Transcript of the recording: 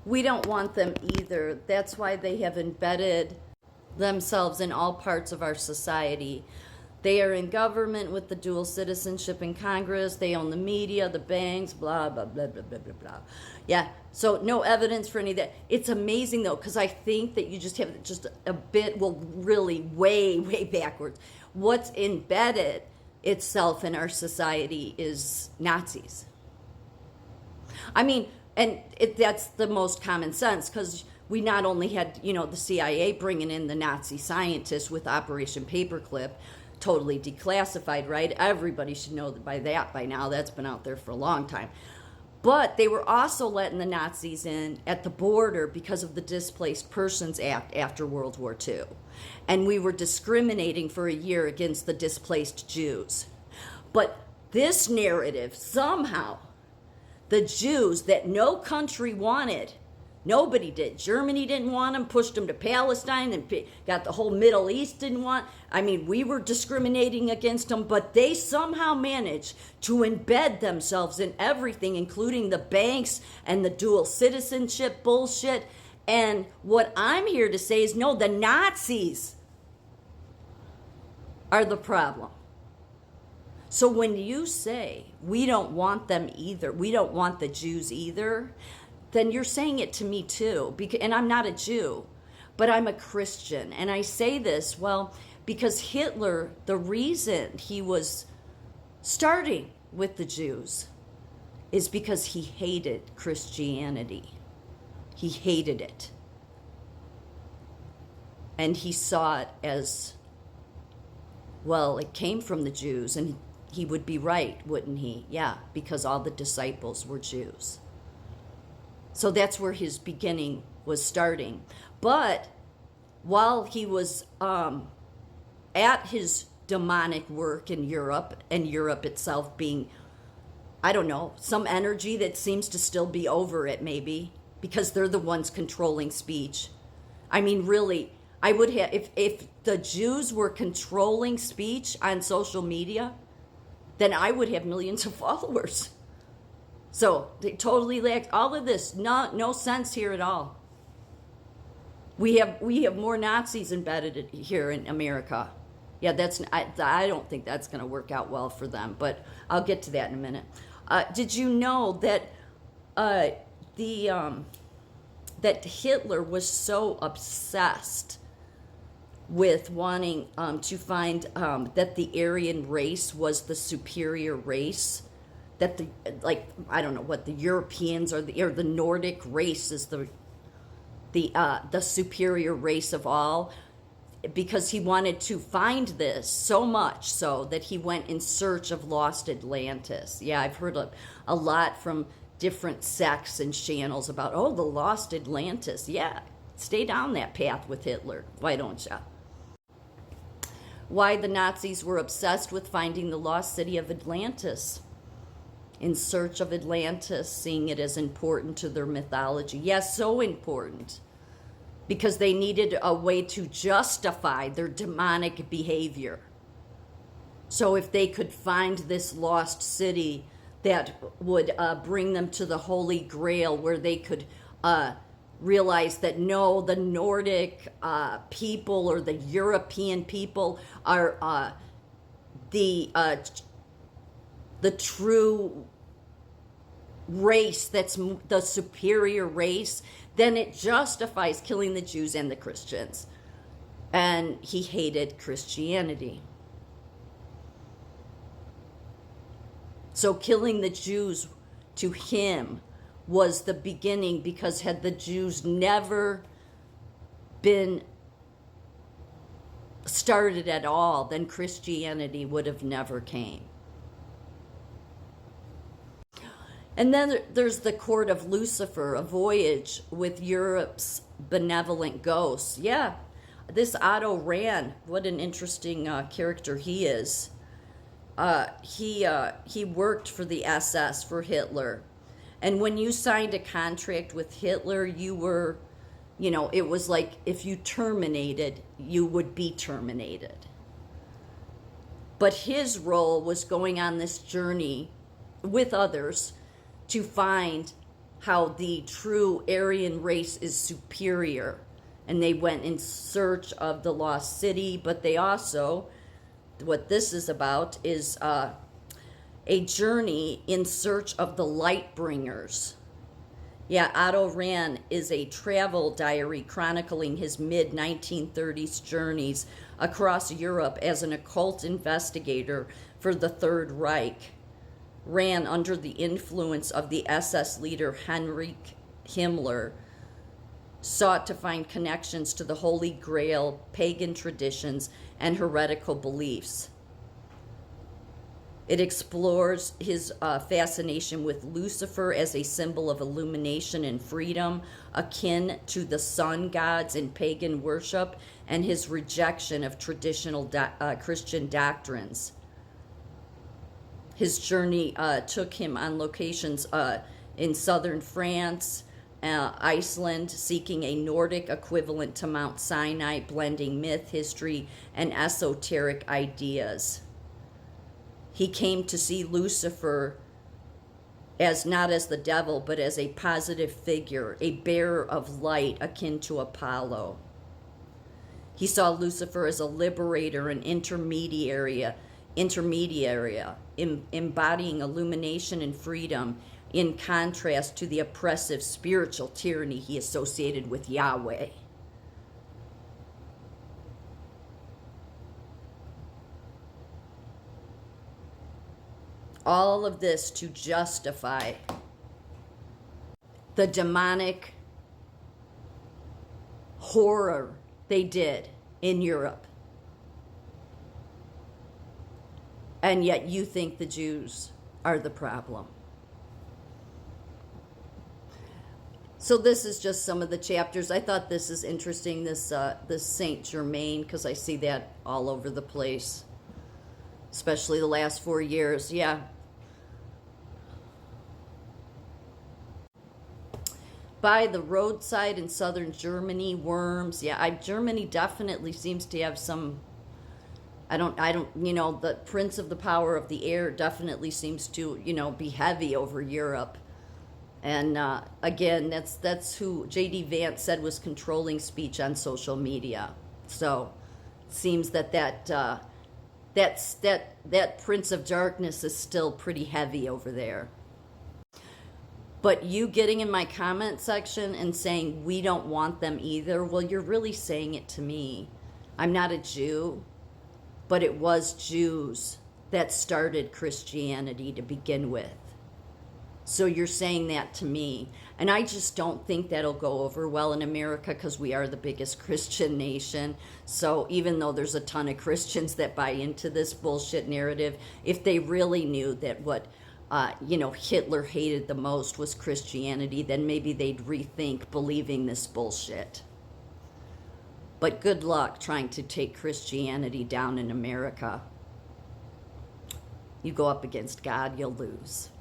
We don't want them either. That's why they have embedded themselves in all parts of our society. They are in government with the dual citizenship in Congress. They own the media, the banks, blah, blah, blah, blah, blah, blah, blah. Yeah, so no evidence for any of that. It's amazing, though, because I think that you just have just a bit, well, really way, way backwards. What's embedded itself in our society is Nazis. I mean, and that's the most common sense, because we not only had, the CIA bringing in the Nazi scientists with Operation Paperclip, totally declassified, right? Everybody should know that by now. That's been out there for a long time. But they were also letting the Nazis in at the border because of the Displaced Persons Act after World War II. And we were discriminating for a year against the displaced Jews. But this narrative, somehow, the Jews that no country wanted, nobody did. Germany didn't want them, pushed them to Palestine, and got the whole Middle East didn't want. I mean, we were discriminating against them, but they somehow managed to embed themselves in everything, including the banks and the dual citizenship bullshit. And what I'm here to say is, no, the Nazis are the problem. So when you say we don't want them either, we don't want the Jews either, then you're saying it to me too. And I'm not a Jew, but I'm a Christian. And I say this, well, because Hitler, the reason he was starting with the Jews is because he hated Christianity. He hated it. And he saw it as, well, it came from the Jews, and he would be right, wouldn't he? Yeah, because all the disciples were Jews. So that's where his beginning was starting. But while he was at his demonic work in Europe, and Europe itself being, I don't know, some energy that seems to still be over it, maybe, because they're the ones controlling speech. I mean, really, I would have, if the Jews were controlling speech on social media, then I would have millions of followers. So they totally lacked all of this. No sense here at all. We have more Nazis embedded here in America. Yeah, I don't think that's going to work out well for them, but I'll get to that in a minute. Did you know that that Hitler was so obsessed with wanting to find that the Aryan race was the superior race, that I don't know what the Europeans or the Nordic race is the superior race of all, because he wanted to find this so much so that he went in search of lost Atlantis. Yeah, I've heard a lot from different sects and channels about, the lost Atlantis. Yeah, stay down that path with Hitler. Why don't you? Why the Nazis were obsessed with finding the lost city of Atlantis, in search of Atlantis, seeing it as important to their mythology. Yes, so important, because they needed a way to justify their demonic behavior. So if they could find this lost city that would bring them to the Holy Grail, where they could realize that no, the Nordic people or the European people are the true race, that's the superior race, then it justifies killing the Jews and the Christians. And he hated Christianity. So killing the Jews to him was the beginning, because had the Jews never been started at all, then Christianity would have never came. And then there's the Court of Lucifer, a voyage with Europe's benevolent ghosts. Yeah, this Otto Rand, what an interesting character he is. He worked for the SS, for Hitler. And when you signed a contract with Hitler, you were, it was like if you terminated, you would be terminated. But his role was going on this journey with others to find how the true Aryan race is superior. And they went in search of the lost city, but they also, what this is about, is a journey in search of the light bringers. Yeah, Otto Rahn is a travel diary chronicling his mid-1930s journeys across Europe as an occult investigator for the Third Reich. Rahn, under the influence of the SS leader Heinrich Himmler, sought to find connections to the Holy Grail, pagan traditions, and heretical beliefs. It explores his fascination with Lucifer as a symbol of illumination and freedom, akin to the sun gods in pagan worship, and his rejection of traditional Christian doctrines. His journey took him on locations in southern France, Iceland, seeking a Nordic equivalent to Mount Sinai, blending myth, history, and esoteric ideas. He came to see Lucifer as not as the devil, but as a positive figure, a bearer of light akin to Apollo. He saw Lucifer as a liberator and intermediary, embodying illumination and freedom, in contrast to the oppressive spiritual tyranny he associated with Yahweh. All of this to justify the demonic horror they did in Europe. And yet you think the Jews are the problem. So this is just some of the chapters. I thought this is interesting, this Saint Germain, because I see that all over the place, especially the last 4 years. Yeah. By the roadside in southern Germany, worms. Yeah, Germany definitely seems to have some. I don't. The Prince of the Power of the Air definitely seems to, be heavy over Europe. And again, that's who J.D. Vance said was controlling speech on social media. So it seems that Prince of Darkness is still pretty heavy over there. But you getting in my comment section and saying we don't want them either, well, you're really saying it to me. I'm not a Jew, but it was Jews that started Christianity to begin with. So you're saying that to me. And I just don't think that'll go over well in America because we are the biggest Christian nation. So even though there's a ton of Christians that buy into this bullshit narrative, if they really knew that what Hitler hated the most was Christianity, then maybe they'd rethink believing this bullshit. But good luck trying to take Christianity down in America. You go up against God, you'll lose.